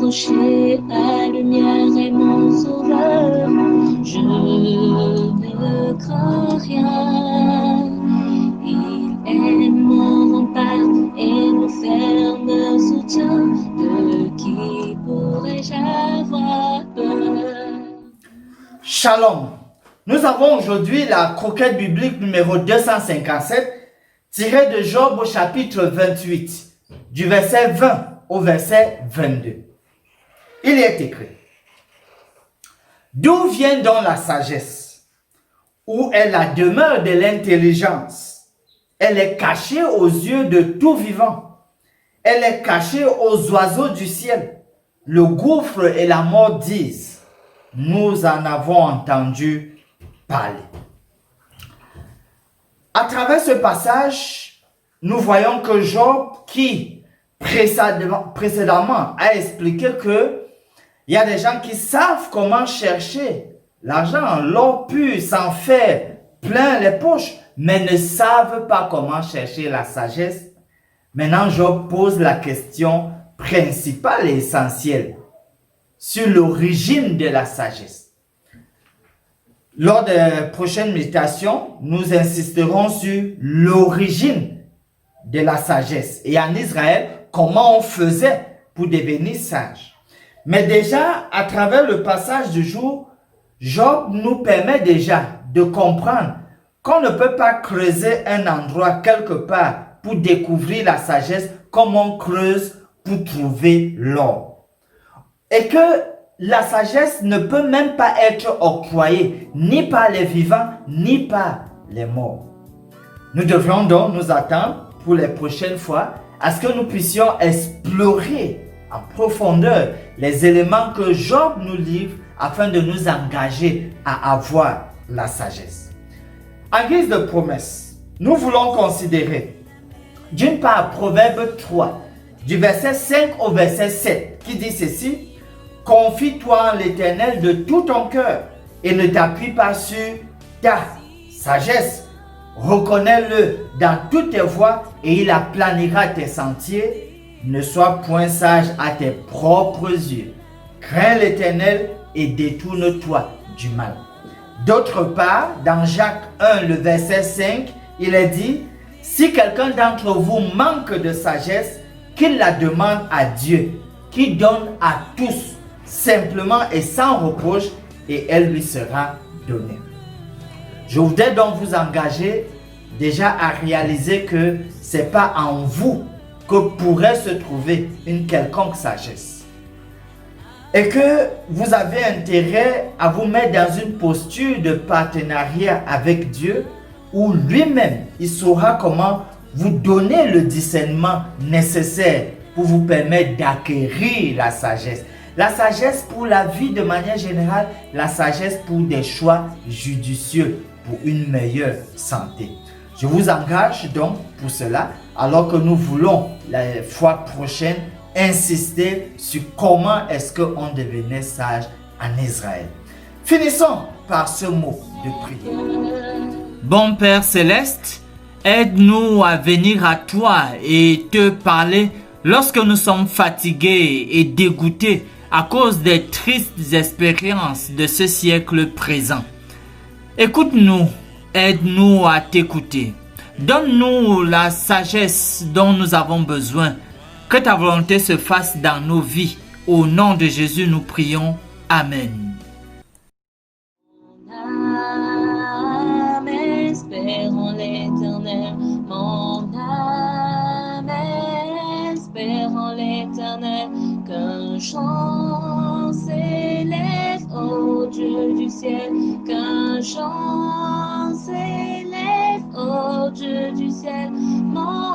rocher, ma lumière et mon sauveur. Je ne crains rien. Il est mon rempart et mon ferme soutien. De qui pourrais-je avoir peur? Shalom. Nous avons aujourd'hui la croquette biblique numéro 257 tirée de Job au chapitre 28, du verset 20 au verset 22. Il est écrit: D'où vient donc la sagesse? Où est la demeure de l'intelligence? Elle est cachée aux yeux de tout vivant. Elle est cachée aux oiseaux du ciel. Le gouffre et la mort disent: nous en avons entendu parler. À travers ce passage, nous voyons que Job, qui précédemment a expliqué que il y a des gens qui savent comment chercher l'argent, l'or pur, s'en faire plein les poches, mais ne savent pas comment chercher la sagesse. Maintenant, Job pose la question principale et essentielle sur l'origine de la sagesse. Lors des prochaines méditations, nous insisterons sur l'origine de la sagesse et en Israël, comment on faisait pour devenir sage. Mais déjà, à travers le passage du jour, Job nous permet déjà de comprendre qu'on ne peut pas creuser un endroit quelque part pour découvrir la sagesse comme on creuse pour trouver l'or. Et que la sagesse ne peut même pas être octroyée ni par les vivants ni par les morts. Nous devrions donc nous attendre pour les prochaines fois à ce que nous puissions explorer en profondeur les éléments que Job nous livre afin de nous engager à avoir la sagesse. En guise de promesse, nous voulons considérer d'une part Proverbe 3 du verset 5 au verset 7 qui dit ceci: confie-toi en l'Éternel de tout ton cœur et ne t'appuie pas sur ta sagesse. Reconnais-le dans toutes tes voies et il aplanira tes sentiers. Ne sois point sage à tes propres yeux. Crains l'Éternel et détourne-toi du mal. D'autre part, dans Jacques 1, le verset 5, il est dit: si quelqu'un d'entre vous manque de sagesse, qu'il la demande à Dieu, qui donne à tous simplement et sans reproche, et elle lui sera donnée. Je voudrais donc vous engager déjà à réaliser que ce n'est pas en vous que pourrait se trouver une quelconque sagesse. Et que vous avez intérêt à vous mettre dans une posture de partenariat avec Dieu, où lui-même, il saura comment vous donner le discernement nécessaire pour vous permettre d'acquérir la sagesse. La sagesse pour la vie de manière générale, la sagesse pour des choix judicieux, pour une meilleure santé. Je vous engage donc pour cela, alors que nous voulons la fois prochaine insister sur comment est-ce qu'on devenait sage en Israël. Finissons par ce mot de prière. Bon Père Céleste, aide-nous à venir à toi et te parler lorsque nous sommes fatigués et dégoûtés à cause des tristes expériences de ce siècle présent. Écoute-nous, aide-nous à t'écouter. Donne-nous la sagesse dont nous avons besoin. Que ta volonté se fasse dans nos vies. Au nom de Jésus, nous prions. Amen. Espère en l'Éternel, mon âme espère en l'Éternel, qu'un chant s'élève au Dieu du ciel, qu'un chant s'élève au Dieu du ciel, mon